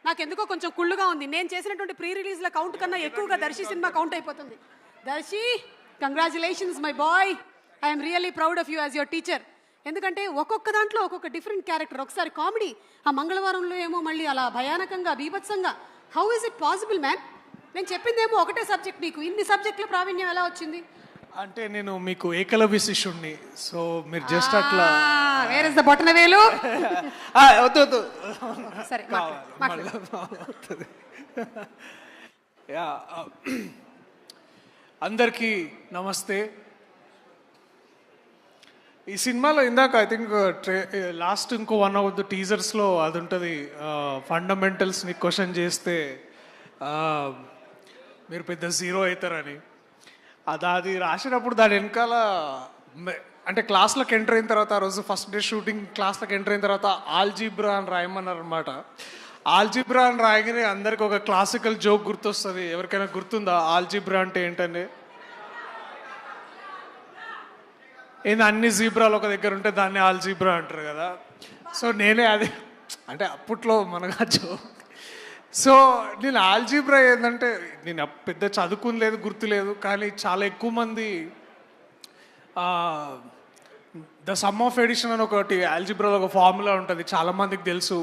నాకెందుకో కొంచెం కుళ్ళుగా ఉంది. నేను చేసినటువంటి ప్రీ రిలీజ్ల కౌంట్ కన్నా ఎక్కువగా దర్శి సినిమా కౌంట్ అయిపోతుంది. Darshi, congratulations my boy. I'm really proud of you as your teacher. ఎందుకంటే ఒక్కొక్క దాంట్లో ఒక్కొక్క డిఫరెంట్ క్యారెక్టర్. ఒకసారి కామెడీ, ఆ మంగళవారంలో ఏమో మళ్ళీ అలా భయానకంగా బీభత్సంగా. How is it possible man? నేను చెప్పిందేమో ఒకటే సబ్జెక్ట్, నీకు ఇన్ని సబ్జెక్టుల ప్రావీణ్యం ఎలా వచ్చింది? అంటే నేను మీకు ఏకలవ్య శిష్యుణ్ణి, సో మీరు జస్ట్ అట్లా. వేర్ ఇస్ ద బొటన వేలు? వద్దు వద్దు, సరే యా. అందరికీ నమస్తే. ఈ సినిమాలో ఇందాక ఐ థింక్ లాస్ట్ ఇంకో వన్ ఆఫ్ ద టీజర్స్లో అది ఉంటుంది, ఫండమెంటల్స్ని క్వశ్చన్ చేస్తే మీరు పెద్ద జీరో అవుతారని. అది రాసినప్పుడు దాని వెనకాల అంటే క్లాస్లోకి ఎంటర్ అయిన తర్వాత, ఆ రోజు ఫస్ట్ డే షూటింగ్ క్లాస్లోకి ఎంటర్ అయిన తర్వాత ఆల్జీబ్రా అని రాయమన్నారు అనమాట. ఆల్జీబ్రా అని రాయగానే అందరికి ఒక క్లాసికల్ జోక్ గుర్తొస్తుంది. ఎవరికైనా గుర్తుందా ఆల్జీబ్రా అంటే ఏంటండి? ఏంది, అన్ని జీబ్రాలు ఒక దగ్గర ఉంటే దాన్ని ఆల్జీబ్రా అంటారు కదా. సో నేనే అది అంటే అప్పట్లో మనగా జోక్. సో నేను ఆల్జీబ్రా ఏంటంటే, నేను పెద్ద చదువుకుని గుర్తులేదు, కానీ చాలా ఎక్కువ మంది ద సమ్ ఆఫ్ ఎడిషన్ అని ఒకటి ఆల్జీబ్రాలో ఒక ఫార్ములా ఉంటుంది, చాలామందికి తెలుసు.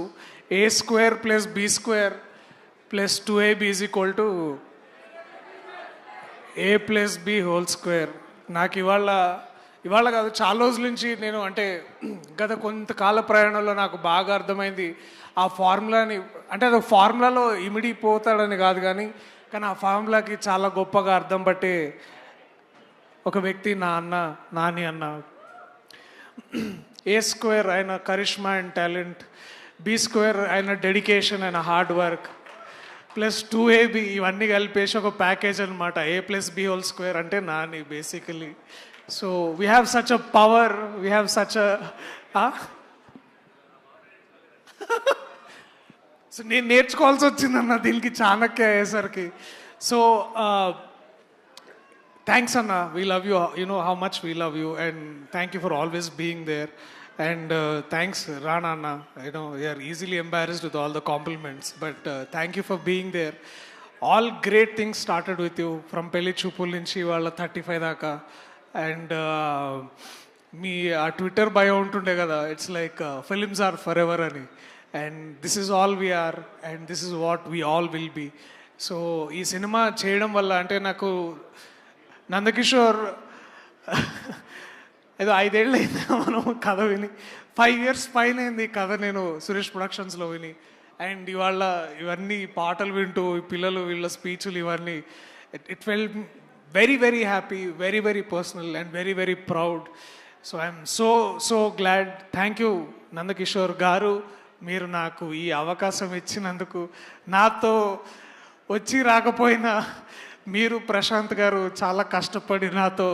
a² + b² + 2ab = a + b². నాకు ఇవాళ కాదు, చాలా రోజుల నుంచి నేను అంటే గత కొంతకాల ప్రయాణంలో నాకు బాగా అర్థమైంది ఆ ఫార్ములాని. అంటే అది ఫార్ములాలో ఇమిడిపోతాడని కాదు, కానీ ఆ ఫార్ములాకి చాలా గొప్పగా అర్థం పట్టే ఒక వ్యక్తి నాని అన్న. a² ఆయన కరిష్మా అండ్ టాలెంట్, b² ఆయన dedication and hard work, +2ab ఇవన్నీ కలిపేసి ఒక ప్యాకేజ్ అనమాట. a + b² అంటే Nani basically. So we have such a power, we have such a so నేను నేర్చుకోవాల్సి వచ్చిందన్న దీనికి చాణక్య అయ్యేసరికి. సో థ్యాంక్స్ అన్న, we love you, you know how much we love you, and thank you for always being there. And thanks Rana అన్న, you know you are easily embarrassed with all the compliments, but thank you for being there. All great things started with you, from పెళ్లి చూపుల నుంచి వాళ్ళ 35 దాకా. And మీ ఆ Twitter bio ఉంటుండే కదా, it's like films are forever అని. And this is all we are, and this is what we all will be. So ఈ సినిమా చేయడం వల్ల అంటే నాకు నందకిషోర్ ఏదో 5 ఏళ్ళు అయింది మనం కథ విని, 5 years పైన అయింది కథ నేను సురేష్ ప్రొడక్షన్స్లో విని. అండ్ ఇవాళ ఇవన్నీ పాటలు వింటూ పిల్లలు వీళ్ళ స్పీచ్లు ఇవన్నీ, it felt very very happy, very very personal, and very very proud. So I am so glad. Thank you Nandakishore గారు, మీరు నాకు ఈ అవకాశం ఇచ్చినందుకు. నాతో వచ్చి రాకపోయినా మీరు ప్రశాంత్ గారు చాలా కష్టపడి నాతో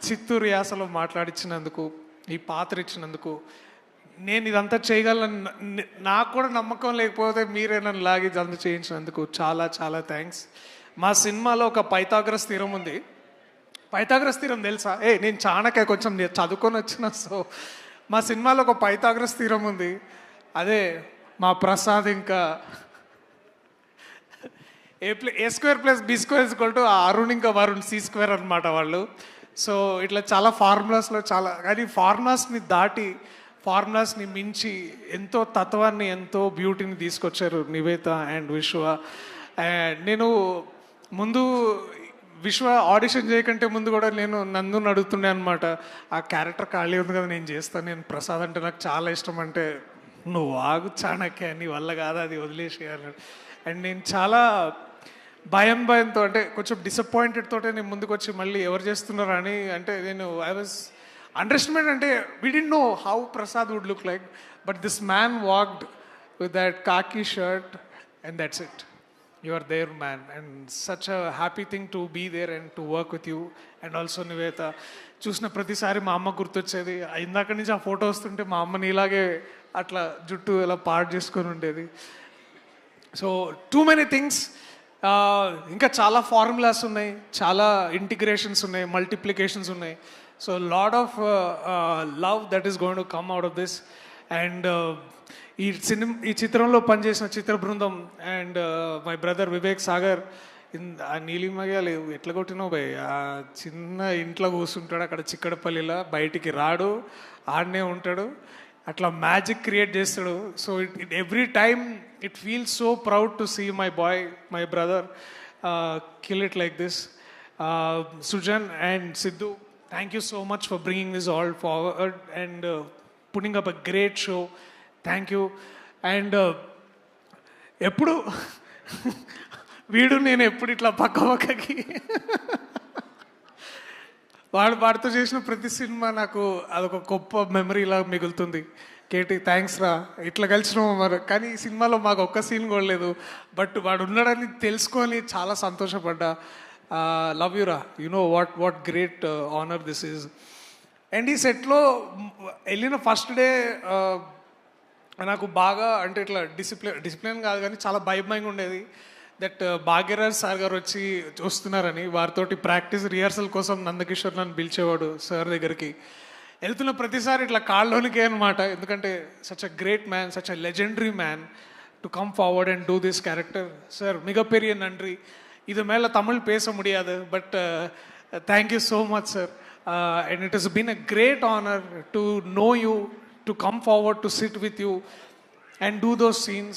చిత్తూరు యాసలో మాట్లాడించినందుకు, ఈ పాత్ర ఇచ్చినందుకు. నేను ఇదంతా చేయగలను నాకు కూడా నమ్మకం లేకపోతే మీరే నన్ను లాగి ఇదంతా చేయించినందుకు చాలా చాలా థ్యాంక్స్. మా సినిమాలో ఒక పైథాగరస్ థీరం ఉంది. పైథాగరస్ థీరం తెలుసా? నేను చాణక్య కొంచెం చదువుకొని వచ్చిన. సో మా సినిమాలో ఒక పైథాగరస్ థీరం ఉంది, అదే మా ప్రసాద్ ఇంకా a² + b² అరుణ్ ఇంకా వరుణ్ c² అనమాట వాళ్ళు. సో ఇట్లా చాలా ఫార్ములాస్లో చాలా, కానీ ఫార్ములాస్ని దాటి ఫార్ములాస్ని మించి ఎంతో తత్వాన్ని, ఎంతో బ్యూటీని తీసుకొచ్చారు నివేత అండ్ విశ్వ. నేను ముందు విశ్వ ఆడిషన్ చేయకంటే ముందు కూడా నేను నందుని అడుగుతుండే అనమాట, ఆ క్యారెక్టర్ ఖాళీ ఉంది కదా నేను చేస్తాను, నేను ప్రసాద్ అంటే నాకు చాలా ఇష్టం. అంటే నువ్వు ఆగు చాణక్య, నీ వల్ల కాదు, అది వదిలేసేయాలి. అండ్ నేను చాలా భయంతో అంటే కొంచెం డిసప్పాయింటెడ్ తోటే నేను ముందుకు వచ్చి మళ్ళీ ఎవరు చేస్తున్నారు అని. అంటే నేను ఐ వాజ్ అండర్స్టాండ్, అంటే we didn't know how Prasad would look like, but this man walked with that khaki shirt and that's it. You are there, man, and such a happy thing to be there and to work with you. And also Nivetha, చూసిన ప్రతిసారి మా అమ్మ గుర్తొచ్చేది. ఇందాక నుంచి ఆ photo వస్తుంటే మా అమ్మని ఇలాగే అట్లా జుట్టు ఇలా పాడు చేసుకొని ఉండేది. సో టూ మెనీ థింగ్స్, ఇంకా చాలా ఫార్ములాస్ ఉన్నాయి, చాలా ఇంటిగ్రేషన్స్ ఉన్నాయి, మల్టిప్లికేషన్స్ ఉన్నాయి. So lot of love that is going to come out of this. And ఈ చిత్రంలో పనిచేసిన చిత్ర బృందం and my brother Vivek Sagar ఆ నీలిమగాలు ఎట్లా కొట్టినావు భయ్, ఆ చిన్న ఇంట్లో కూర్చుంటాడు అక్కడ చిక్కడపల్లిలో, బయటికి రాడు, ఆడనే ఉంటాడు, అట్లా మ్యాజిక్ క్రియేట్ చేస్తాడు. So it every time it feels so proud to see my boy, my brother kill it like this. Sujan and Sidhu, thank you so much for bringing this all forward and putting up a great show. Thank you. And ఎప్పుడు వీడు నేను ఎప్పుడు ఇట్లా పక్కకి వాడితో చేసిన ప్రతి cinema నాకు అదొక గొప్ప మెమరీలా మిగులుతుంది. కేటీ థ్యాంక్స్ రా, ఇట్లా కలిసినాము మరి, కానీ ఈ సినిమాలో మాకు ఒక్క సీన్ కూడా లేదు, బట్ వాడు ఉన్నాడని తెలుసుకొని చాలా సంతోషపడ్డా. లవ్ యూ రా, you know what great honour this is. And ఈ సెట్లో వెళ్ళిన ఫస్ట్ డే నాకు బాగా అంటే ఇట్లా డిసిప్లిన్ కాదు కానీ చాలా భయంగా ఉండేది. దట్ భాగ్యరాజ్ సార్ గారు వచ్చి వస్తున్నారని, వారితోటి ప్రాక్టీస్ రిహార్సల్ కోసం నందకిషోర్ నన్ను పిలిచేవాడు సార్ దగ్గరికి. వెళ్తున్న ప్రతిసారి ఇట్లా కాళ్ళలోనికే అనమాట, ఎందుకంటే such a great man, such a legendary man to come forward and do this character. Sir మిగపెரிய நன்றி, இது மேலே தமிழ் பேச முடியாது, but thank you so much sir. And it has been a great honor to know you, to come forward, to sit with you and do those scenes.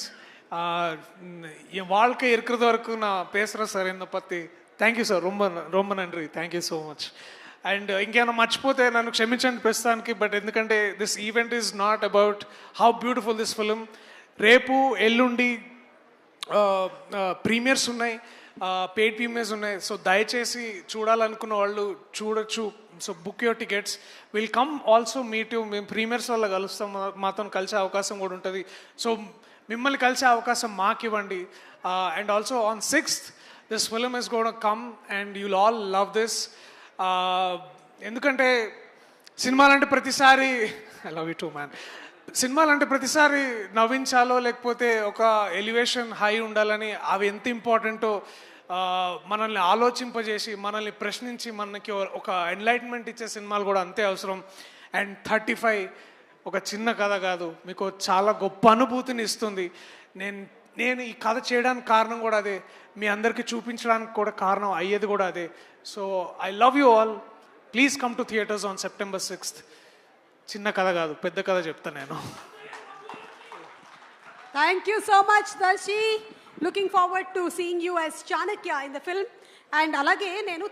என் வாழ்க்கை இருக்கிறது வரைக்கும் நான் பேசுகிறேன் சார் என்னை பற்றி. థ్యాంక్ యూ సార్, ரொம்ப நன்றி, thank you so much. And ఇంకేమైనా మర్చిపోతే నన్ను క్షమించండి ప్రస్తుతానికి, బట్ ఎందుకంటే this event is not about how beautiful this film. రేపు ఎల్లుండి ప్రీమియర్స్ ఉన్నాయి, పెయిడ్ ప్రీమియర్స్ ఉన్నాయి. సో దయచేసి చూడాలనుకున్న వాళ్ళు చూడొచ్చు. So book your tickets, will come also meet you. మేము ప్రీమియర్స్ వల్ల కలుస్తాం, మాతో కలిసే అవకాశం కూడా ఉంటుంది. సో మిమ్మల్ని కలిసే అవకాశం మాకు ఇవ్వండి. And also on 6th this film is gonna come and you'll all love this. ఎందుకంటే సినిమాలంటే ప్రతిసారి I love you two man, సినిమాలంటే ప్రతిసారి నవ్వించాలో లేకపోతే ఒక ఎలివేషన్ హై ఉండాలని, అవి ఎంత ఇంపార్టెంటో మనల్ని ఆలోచింపజేసి మనల్ని ప్రశ్నించి మనకి ఒక ఎన్లైట్మెంట్ ఇచ్చే సినిమాలు కూడా అంతే అవసరం. అండ్ 35 ఒక చిన్న కథ కాదు, మీకు చాలా గొప్ప అనుభూతిని ఇస్తుంది. నేను ఈ కథ చేయడానికి కారణం కూడా అదే, మీ అందరికీ చూపించడానికి కూడా కారణం అయ్యేది కూడా అదే. So I love you all, please come to theatres on September 6th. చిన్న కథ కాదు, పెద్ద కథ చెప్తాను నేను. Thank you so much, Darshi. Looking forward to seeing you as Chanakya in the film. And alage nenu